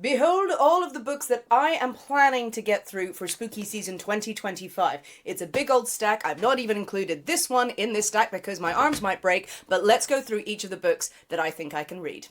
Behold all of the books that I am planning to get through for spooky season 2025. It's a big old stack. I've not even included this one in this stack because my arms might break, but let's go through each of the books that I think I can read.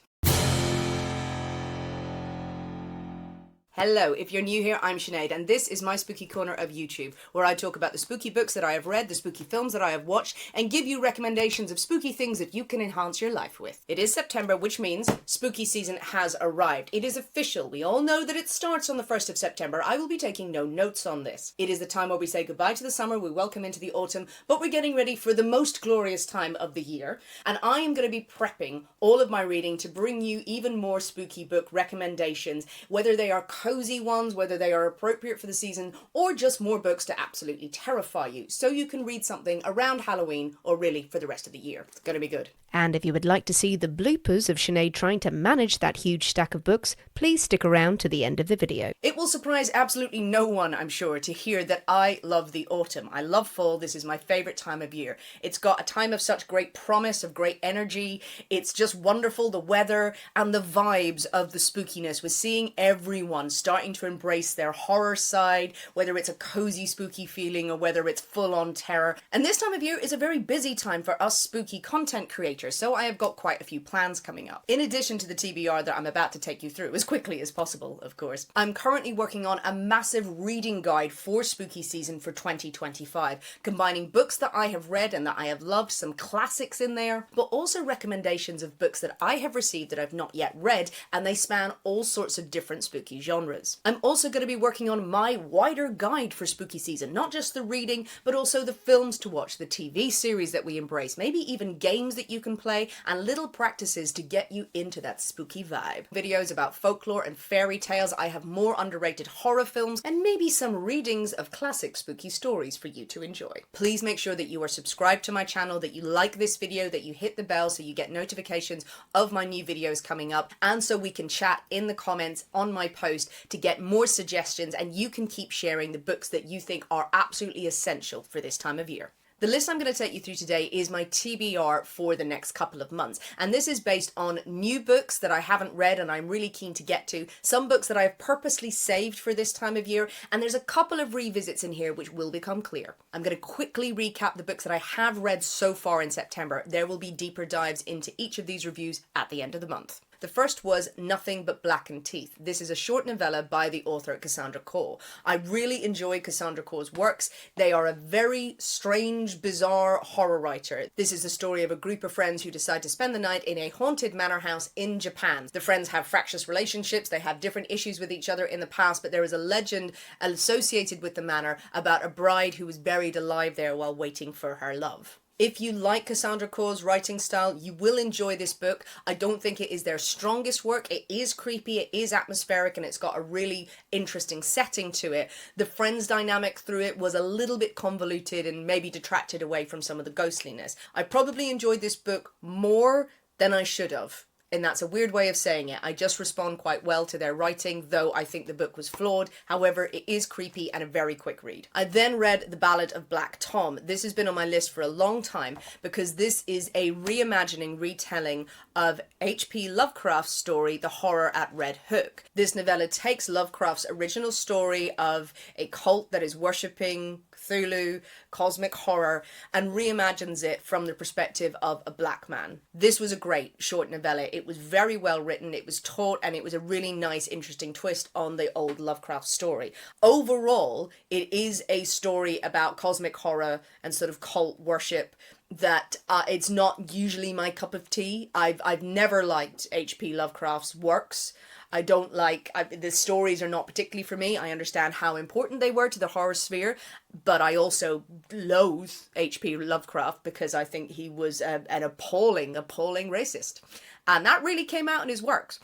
Hello, if you're new here, I'm Sinead, and this is my spooky corner of YouTube, where I talk about the spooky books that I have read, the spooky films that I have watched, and give you recommendations of spooky things that you can enhance your life with. It is September, which means spooky season has arrived. It is official. We all know that it starts on the 1st of September. I will be taking no notes on this. It is the time where we say goodbye to the summer, we welcome into the autumn, but we're getting ready for the most glorious time of the year, and I am going to be prepping all of my reading to bring you even more spooky book recommendations, whether they are cozy ones, whether they are appropriate for the season, or just more books to absolutely terrify you, so you can read something around Halloween or really for the rest of the year. It's going to be good. And if you would like to see the bloopers of Sinead trying to manage that huge stack of books, please stick around to the end of the video. It will surprise absolutely no one, I'm sure, to hear that I love the autumn. I love fall. This is my favourite time of year. It's got a time of such great promise, of great energy. It's just wonderful, the weather and the vibes of the spookiness, with seeing everyone starting to embrace their horror side, whether it's a cozy spooky feeling or whether it's full-on terror. And this time of year is a very busy time for us spooky content creators, so I have got quite a few plans coming up. In addition to the TBR that I'm about to take you through, as quickly as possible, of course, I'm currently working on a massive reading guide for spooky season for 2025, combining books that I have read and that I have loved, some classics in there, but also recommendations of books that I have received that I've not yet read, and they span all sorts of different spooky genres. I'm also going to be working on my wider guide for spooky season, not just the reading, but also the films to watch, the TV series that we embrace, maybe even games that you can play, and little practices to get you into that spooky vibe. Videos about folklore and fairy tales. I have more underrated horror films, and maybe some readings of classic spooky stories for you to enjoy. Please make sure that you are subscribed to my channel, that you like this video, that you hit the bell so you get notifications of my new videos coming up, and so we can chat in the comments on my post to get more suggestions, and you can keep sharing the books that you think are absolutely essential for this time of year. The list I'm going to take you through today is my TBR for the next couple of months, and this is based on new books that I haven't read and I'm really keen to get to, some books that I have purposely saved for this time of year, and there's a couple of revisits in here which will become clear. I'm going to quickly recap the books that I have read so far in September. There will be deeper dives into each of these reviews at the end of the month. The first was Nothing But Blackened Teeth. This is a short novella by the author Cassandra Clare. I really enjoy Cassandra Clare's works. They are a very strange, bizarre horror writer. This is the story of a group of friends who decide to spend the night in a haunted manor house in Japan. The friends have fractious relationships, they have different issues with each other in the past, but there is a legend associated with the manor about a bride who was buried alive there while waiting for her love. If you like Cassandra Clare's writing style, you will enjoy this book. I don't think it is their strongest work. It is creepy, it is atmospheric, and it's got a really interesting setting to it. The friends dynamic through it was a little bit convoluted and maybe detracted away from some of the ghostliness. I probably enjoyed this book more than I should have. And that's a weird way of saying it. I just respond quite well to their writing, though I think the book was flawed. However, it is creepy and a very quick read. I then read The Ballad of Black Tom. This has been on my list for a long time because this is a reimagining, retelling of H.P. Lovecraft's story, The Horror at Red Hook. This novella takes Lovecraft's original story of a cult that is worshipping Cthulhu, cosmic horror, and reimagines it from the perspective of a black man. This was a great short novella. It was very well written, it was taut, and it was a really nice, interesting twist on the old Lovecraft story. Overall, it is a story about cosmic horror and sort of cult worship that it's not usually my cup of tea. I've never liked H.P. Lovecraft's works. I don't like, the stories are not particularly for me. I understand how important they were to the horror sphere, but I also loathe H.P. Lovecraft because I think he was an appalling racist. And that really came out in his works.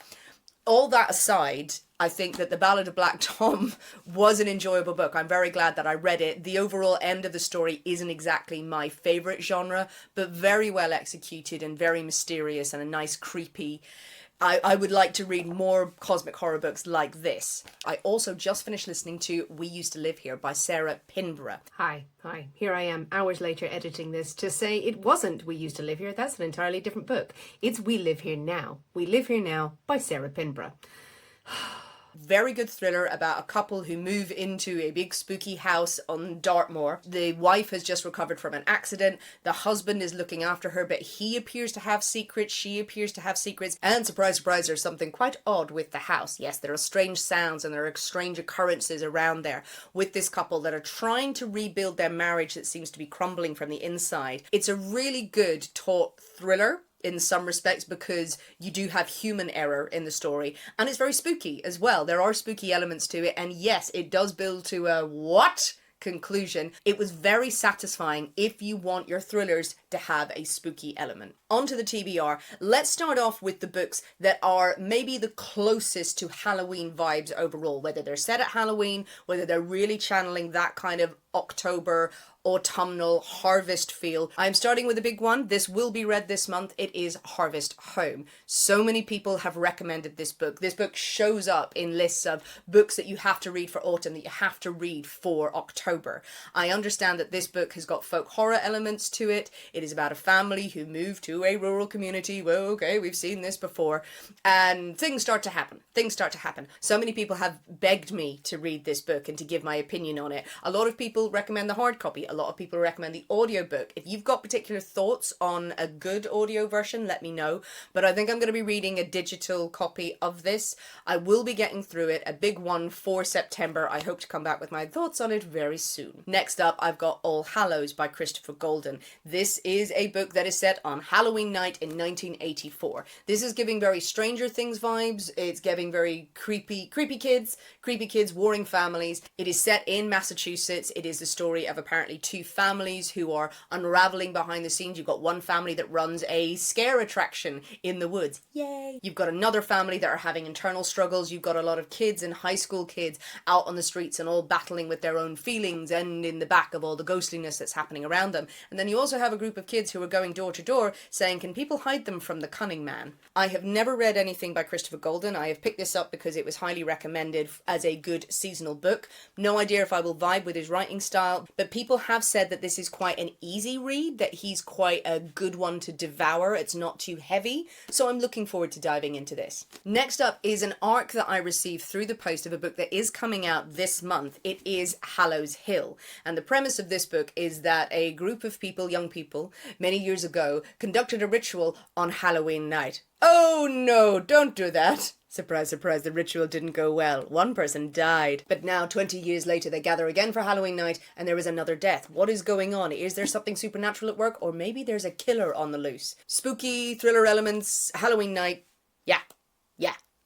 All that aside, I think that The Ballad of Black Tom was an enjoyable book. I'm very glad that I read it. The overall end of the story isn't exactly my favourite genre, but very well executed and very mysterious and a nice creepy. I would like to read more cosmic horror books like this. I also just finished listening to We Used to Live Here by Sarah Pinborough. Hi. Here I am, hours later, editing this to say it wasn't We Used to Live Here. That's an entirely different book. It's We Live Here Now. We Live Here Now by Sarah Pinborough. Very good thriller about a couple who move into a big spooky house on Dartmoor. The wife has just recovered from an accident. The husband is looking after her, but he appears to have secrets. She appears to have secrets. And surprise, surprise, there's something quite odd with the house. Yes, there are strange sounds and there are strange occurrences around there with this couple that are trying to rebuild their marriage that seems to be crumbling from the inside. It's a really good taut thriller in some respects because you do have human error in the story, and it's very spooky as well. There are spooky elements to it, and yes, it does build to a what conclusion. It was very satisfying if you want your thrillers to have a spooky element. On to the TBR. Let's start off with the books that are maybe the closest to Halloween vibes overall, whether they're set at Halloween, whether they're really channeling that kind of October autumnal harvest feel. I'm starting with a big one. This will be read this month. It is Harvest Home. So many people have recommended this book. This book shows up in lists of books that you have to read for autumn, that you have to read for October. I understand that this book has got folk horror elements to it. It is about a family who move to a rural community. Well, okay, we've seen this before. And things start to happen. Things start to happen. So many people have begged me to read this book and to give my opinion on it. A lot of people recommend the hard copy. A lot of people recommend the audiobook. If you've got particular thoughts on a good audio version, let me know. But I think I'm going to be reading a digital copy of this. I will be getting through it, a big one for September. I hope to come back with my thoughts on it very soon. Next up, I've got All Hallows by Christopher Golden. This is a book that is set on Halloween night in 1984. This is giving very Stranger Things vibes. It's giving very creepy kids, warring families. It is set in Massachusetts. It is the story of apparently two families who are unraveling behind the scenes. You've got one family that runs a scare attraction in the woods. Yay! You've got another family that are having internal struggles. You've got a lot of kids and high school kids out on the streets and all battling with their own feelings and in the back of all the ghostliness that's happening around them. And then you also have a group of kids who are going door to door saying, can people hide them from the cunning man? I have never read anything by Christopher Golden. I have picked this up because it was highly recommended as a good seasonal book. No idea if I will vibe with his writing style, but people have said that this is quite an easy read, that he's quite a good one to devour. It's not too heavy, so I'm looking forward to diving into this. Next up is an arc that I received through the post of a book that is coming out this month. It is Hallows Hill, and the premise of this book is that a group of people, young people, many years ago, conducted a ritual on Halloween night. Oh no, don't do that. Surprise, surprise, the ritual didn't go well. One person died. But now, 20 years later, they gather again for Halloween night and there is another death. What is going on? Is there something supernatural at work? Or maybe there's a killer on the loose? Spooky, thriller elements, Halloween night. Yeah.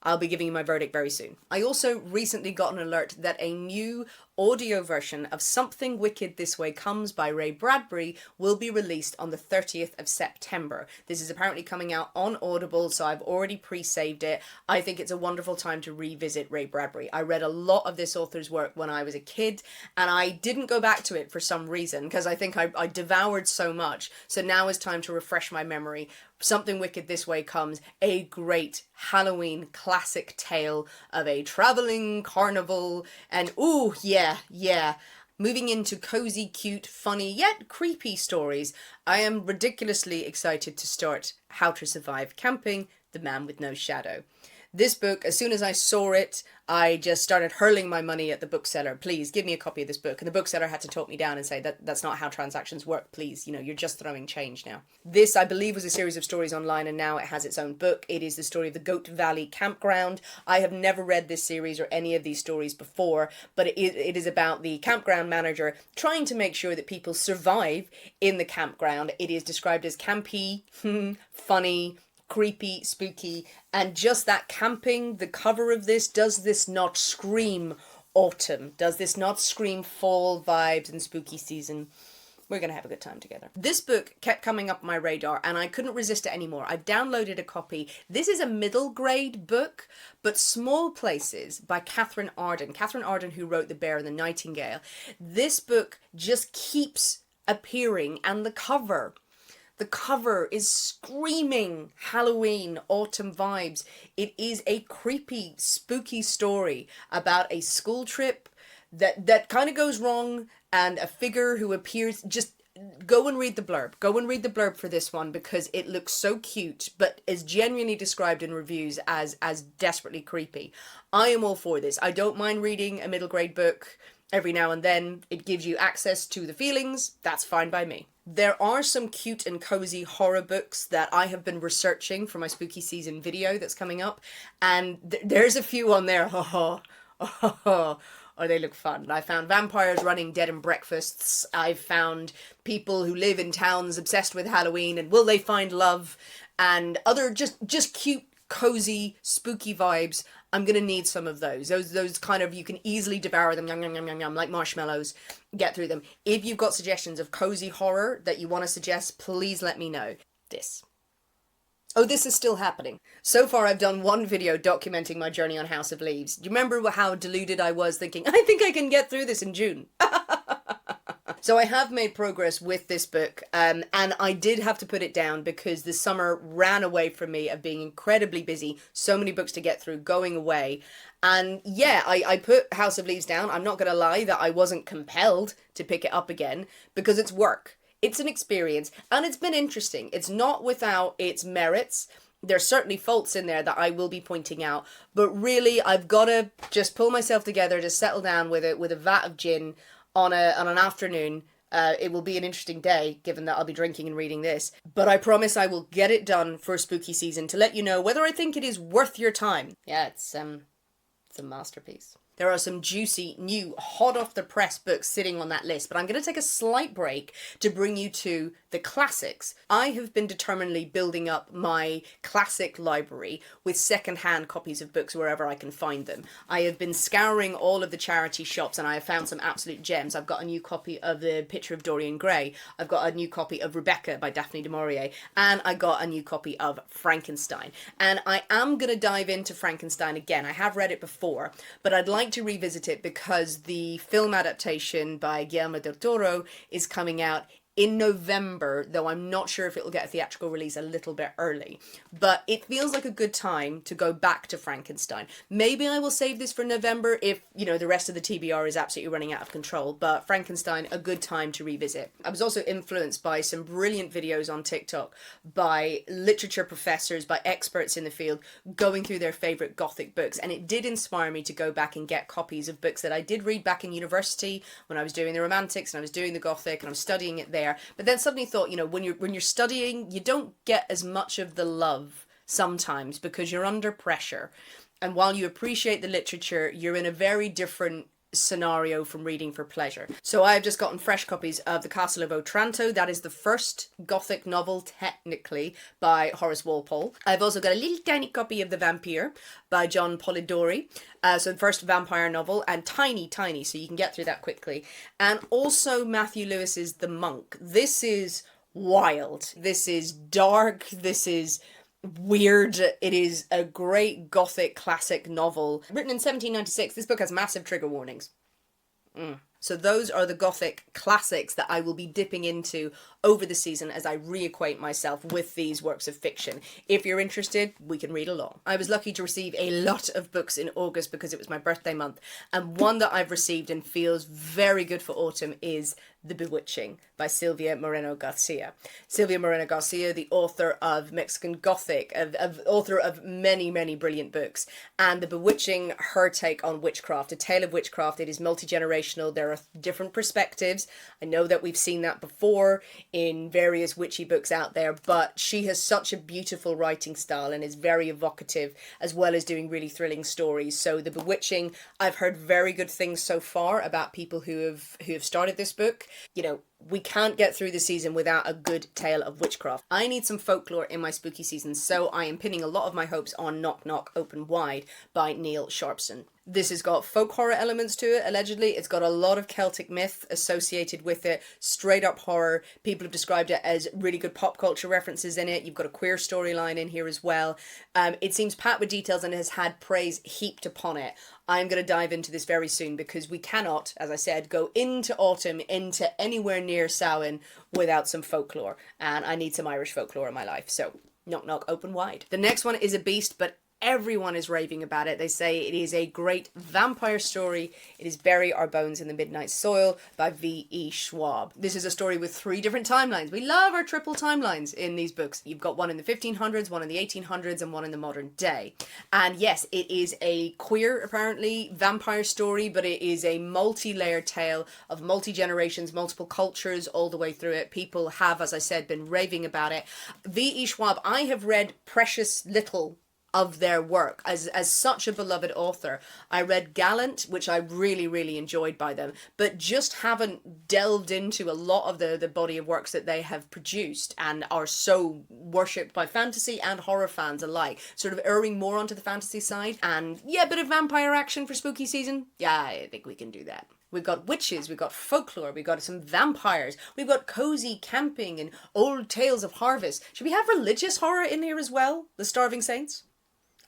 I'll be giving you my verdict very soon. I also recently got an alert that a new audio version of Something Wicked This Way Comes by Ray Bradbury will be released on the 30th of September. This is apparently coming out on Audible, so I've already pre-saved it. I think it's a wonderful time to revisit Ray Bradbury. I read a lot of this author's work when I was a kid, and I didn't go back to it for some reason, because I think I devoured so much. So now is time to refresh my memory. Something Wicked This Way Comes, a great Halloween classic tale of a traveling carnival, and ooh, yeah. Moving into cozy, cute, funny, yet creepy stories, I am ridiculously excited to start How to Survive Camping, The Man with No Shadow. This book, as soon as I saw it, I just started hurling my money at the bookseller. Please, give me a copy of this book. And the bookseller had to talk me down and say that that's not how transactions work, please. You know, you're just throwing change now. This, I believe, was a series of stories online, and now it has its own book. It is the story of the Goat Valley Campground. I have never read this series or any of these stories before, but it is about the campground manager trying to make sure that people survive in the campground. It is described as campy, funny, creepy, spooky, and just that camping, the cover of this, does this not scream autumn? Does this not scream fall vibes and spooky season? We're going to have a good time together. This book kept coming up my radar and I couldn't resist it anymore. I've downloaded a copy. This is a middle grade book, but Small Places by Catherine Arden. Catherine Arden, who wrote The Bear and the Nightingale. This book just keeps appearing, and the cover is screaming Halloween, autumn vibes. It is a creepy, spooky story about a school trip that kind of goes wrong, and a figure who appears just go and read the blurb. Go and read the blurb for this one because it looks so cute, but is genuinely described in reviews as desperately creepy. I am all for this. I don't mind reading a middle grade book every now and then. It gives you access to the feelings. That's fine by me. There are some cute and cozy horror books that I have been researching for my spooky season video that's coming up, and there's a few on there. Oh, they look fun. I found vampires running dead and breakfasts. I've found people who live in towns obsessed with Halloween and will they find love, and other just cute, cozy, spooky vibes. I'm gonna need some of those. Those kind of, you can easily devour them, yum, yum, yum, yum, yum, like marshmallows. Get through them. If you've got suggestions of cozy horror that you want to suggest, please let me know. Oh, this is still happening. So far, I've done one video documenting my journey on House of Leaves. Do you remember how deluded I was thinking, I think I can get through this in June? So I have made progress with this book, and I did have to put it down because the summer ran away from me of being incredibly busy, so many books to get through, going away. And yeah, I put House of Leaves down. I'm not going to lie that I wasn't compelled to pick it up again because it's work. It's an experience, and it's been interesting. It's not without its merits. There's certainly faults in there that I will be pointing out, but really I've got to just pull myself together to settle down with it with a vat of gin on an afternoon. It will be an interesting day, given that I'll be drinking and reading this. But I promise I will get it done for spooky season to let you know whether I think it is worth your time. Yeah, it's a masterpiece. There are some juicy, new, hot off the press books sitting on that list, but I'm going to take a slight break to bring you to the classics. I have been determinedly building up my classic library with second-hand copies of books wherever I can find them. I have been scouring all of the charity shops and I have found some absolute gems. I've got a new copy of The Picture of Dorian Gray. I've got a new copy of Rebecca by Daphne du Maurier, and I got a new copy of Frankenstein. And I am going to dive into Frankenstein again. I have read it before, but I'd like to revisit it because the film adaptation by Guillermo del Toro is coming out in November, though I'm not sure if it'll get a theatrical release a little bit early. But it feels like a good time to go back to Frankenstein. Maybe I will save this for November if, the rest of the TBR is absolutely running out of control. But Frankenstein, a good time to revisit. I was also influenced by some brilliant videos on TikTok by literature professors, by experts in the field, going through their favourite Gothic books. And it did inspire me to go back and get copies of books that I did read back in university when I was doing the Romantics and I was doing the Gothic and I was studying it there. But then suddenly thought, when you're studying, you don't get as much of the love sometimes because you're under pressure. And while you appreciate the literature, you're in a very different scenario from reading for pleasure. So I've just gotten fresh copies of The Castle of Otranto. That is the first Gothic novel, technically, by Horace Walpole. I've also got a little tiny copy of The Vampire by John Polidori. So the first vampire novel, and tiny, so you can get through that quickly. And also Matthew Lewis's The Monk. This is wild. This is dark. This is weird. It is a great Gothic classic novel. Written in 1796, this book has massive trigger warnings. So those are the Gothic classics that I will be dipping into over the season as I reacquaint myself with these works of fiction. If you're interested, we can read along. I was lucky to receive a lot of books in August because it was my birthday month, and one that I've received and feels very good for autumn is The Bewitching by Silvia Moreno Garcia. Silvia Moreno Garcia, the author of Mexican Gothic, author of many, many brilliant books. And The Bewitching, her take on witchcraft, a tale of witchcraft. It is multi-generational. There are different perspectives. I know that we've seen that before in various witchy books out there, but she has such a beautiful writing style and is very evocative, as well as doing really thrilling stories. So The Bewitching, I've heard very good things so far about people who have started this book. We can't get through the season without a good tale of witchcraft. I need some folklore in my spooky season, so I am pinning a lot of my hopes on Knock Knock Open Wide by Neil Sharpson. This has got folk horror elements to it, allegedly. It's got a lot of Celtic myth associated with it, straight up horror. People have described it as really good pop culture references in it. You've got a queer storyline in here as well. It seems packed with details and has had praise heaped upon it. I'm going to dive into this very soon because we cannot, as I said, go into autumn, into anywhere near Samhain without some folklore. And I need some Irish folklore in my life. So Knock Knock Open Wide. The next one is a beast, but Everyone is raving about it. They say it is a great vampire story. It is Bury Our Bones in the Midnight Soil by V.E. Schwab. This is a story with 3 different timelines. We love our triple timelines in these books. You've got one in the 1500s, one in the 1800s, and one in the modern day. And yes, it is a queer, apparently, vampire story, but it is a multi-layered tale of multi-generations, multiple cultures all the way through it. People have, as I said, been raving about it. V.E. Schwab, I have read precious little of their work as such a beloved author. I read Gallant, which I really enjoyed by them, but just haven't delved into a lot of the body of works that they have produced and are so worshipped by fantasy and horror fans alike, sort of erring more onto the fantasy side. And yeah, a bit of vampire action for spooky season. Yeah, I think we can do that. We've got witches, we've got folklore, we've got some vampires, we've got cozy camping and old tales of harvest. Should we have religious horror in here as well? The Starving Saints?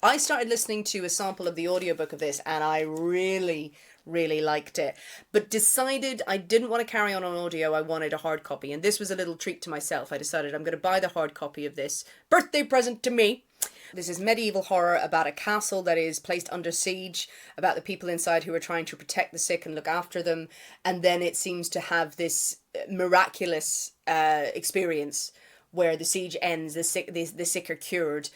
I started listening to a sample of the audiobook of this and I really liked it, but decided I didn't want to carry on audio. I wanted a hard copy, and this was a little treat to myself. I decided I'm going to buy the hard copy of this. Birthday present to me. This is medieval horror about a castle that is placed under siege, about the people inside who are trying to protect the sick and look after them, and then it seems to have this miraculous experience where the siege ends, the sick are cured,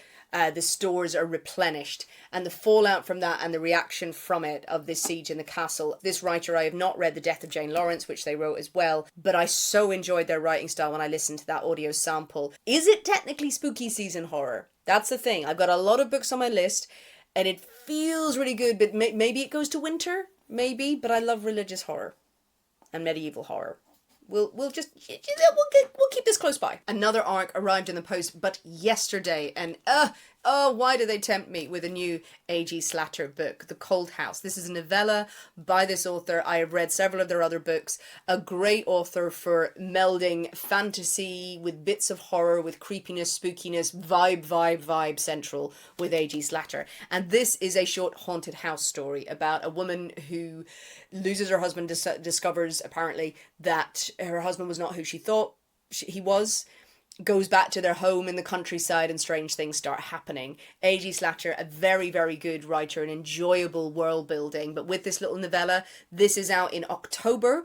the stores are replenished, and the fallout from that and the reaction from it of this siege in the castle. This writer, I have not read The Death of Jane Lawrence, which they wrote as well, but I so enjoyed their writing style when I listened to that audio sample. Is it technically spooky season horror? That's the thing. I've got a lot of books on my list and it feels really good, but maybe it goes to winter, maybe, but I love religious horror and medieval horror. We'll keep this close by. Another arc arrived in the post, but yesterday, and why do they tempt me with a new A.G. Slatter book, The Cold House. This is a novella by this author. I have read several of their other books. A great author for melding fantasy with bits of horror, with creepiness, spookiness, vibe central with A.G. Slatter. And this is a short haunted house story about a woman who loses her husband, discovers apparently that her husband was not who she thought he was, goes back to their home in the countryside, and strange things start happening. A.G. Slatter, a very good writer and enjoyable world building, but with this little novella, this is out in October.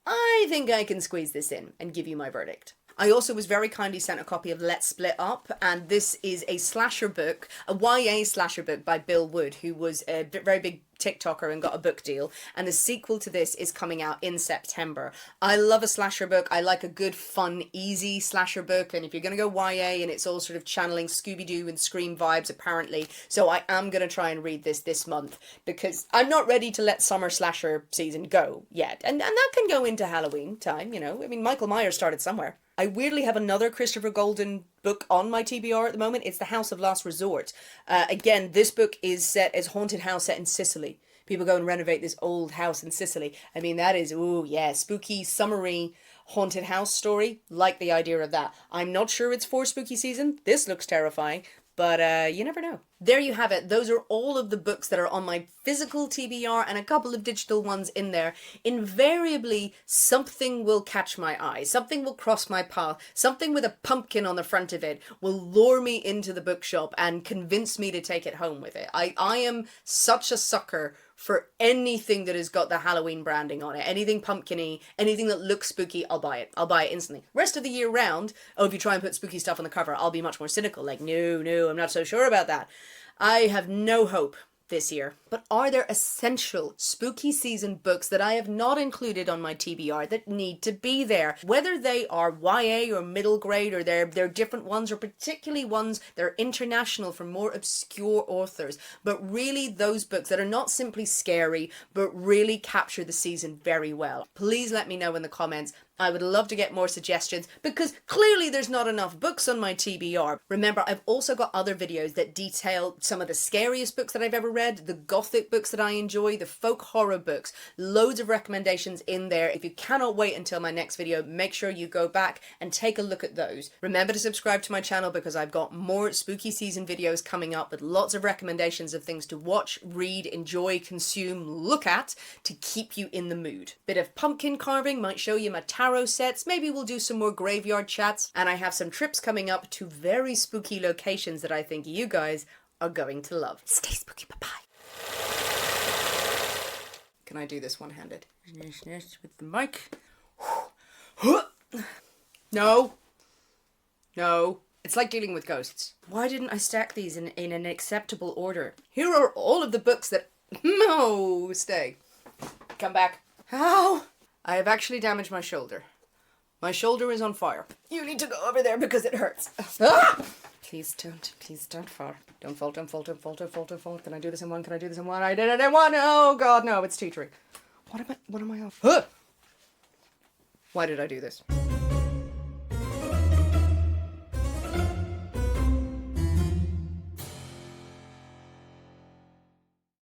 I think I can squeeze this in and give you my verdict. I also was very kindly sent a copy of Let's Split Up, and this is a slasher book, a YA slasher book by Bill Wood, who was a very big TikToker and got a book deal, and the sequel to this is coming out in September. I love a slasher book. I like a good, fun, easy slasher book, and if you're going to go YA, and it's all sort of channeling Scooby-Doo and Scream vibes apparently, so I am going to try and read this month, because I'm not ready to let summer slasher season go yet, and that can go into Halloween time, you know. I mean, Michael Myers started somewhere. I weirdly have another Christopher Golden book on my TBR at the moment. It's The House of Last Resort. Again, this book is set as haunted house set in Sicily. People go and renovate this old house in Sicily. I mean, that is, ooh, yeah, spooky, summery haunted house story. Like the idea of that. I'm not sure it's for spooky season. This looks terrifying, but you never know. There you have it. Those are all of the books that are on my physical TBR and a couple of digital ones in there. Invariably, something will catch my eye. Something will cross my path. Something with a pumpkin on the front of it will lure me into the bookshop and convince me to take it home with it. I am such a sucker for anything that has got the Halloween branding on it. Anything pumpkin-y, anything that looks spooky, I'll buy it. I'll buy it instantly. Rest of the year round, if you try and put spooky stuff on the cover, I'll be much more cynical. Like, no, I'm not so sure about that. I have no hope this year. But are there essential spooky season books that I have not included on my TBR that need to be there? Whether they are YA or middle grade, or they're different ones, or particularly ones that are international for more obscure authors, but really those books that are not simply scary, but really capture the season very well. Please let me know in the comments. I would love to get more suggestions, because clearly there's not enough books on my TBR. Remember, I've also got other videos that detail some of the scariest books that I've ever read, the Gothic books that I enjoy, the folk horror books, loads of recommendations in there. If you cannot wait until my next video, make sure you go back and take a look at those. Remember to subscribe to my channel, because I've got more spooky season videos coming up with lots of recommendations of things to watch, read, enjoy, consume, look at to keep you in the mood. Bit of pumpkin carving might show you my tarot sets. Maybe we'll do some more graveyard chats, and I have some trips coming up to very spooky locations that I think you guys are going to love. Stay spooky, bye-bye. Can I do this one-handed? With the mic. No. No. It's like dealing with ghosts. Why didn't I stack these in an acceptable order? Here are all of the books that... No, stay. Come back. Ow! I have actually damaged my shoulder. My shoulder is on fire. You need to go over there because it hurts. Ah! Please don't fall. Don't fall. Can I do this in one? I did it in one. Oh God, no, it's teetering. What am I off? Huh! Why did I do this?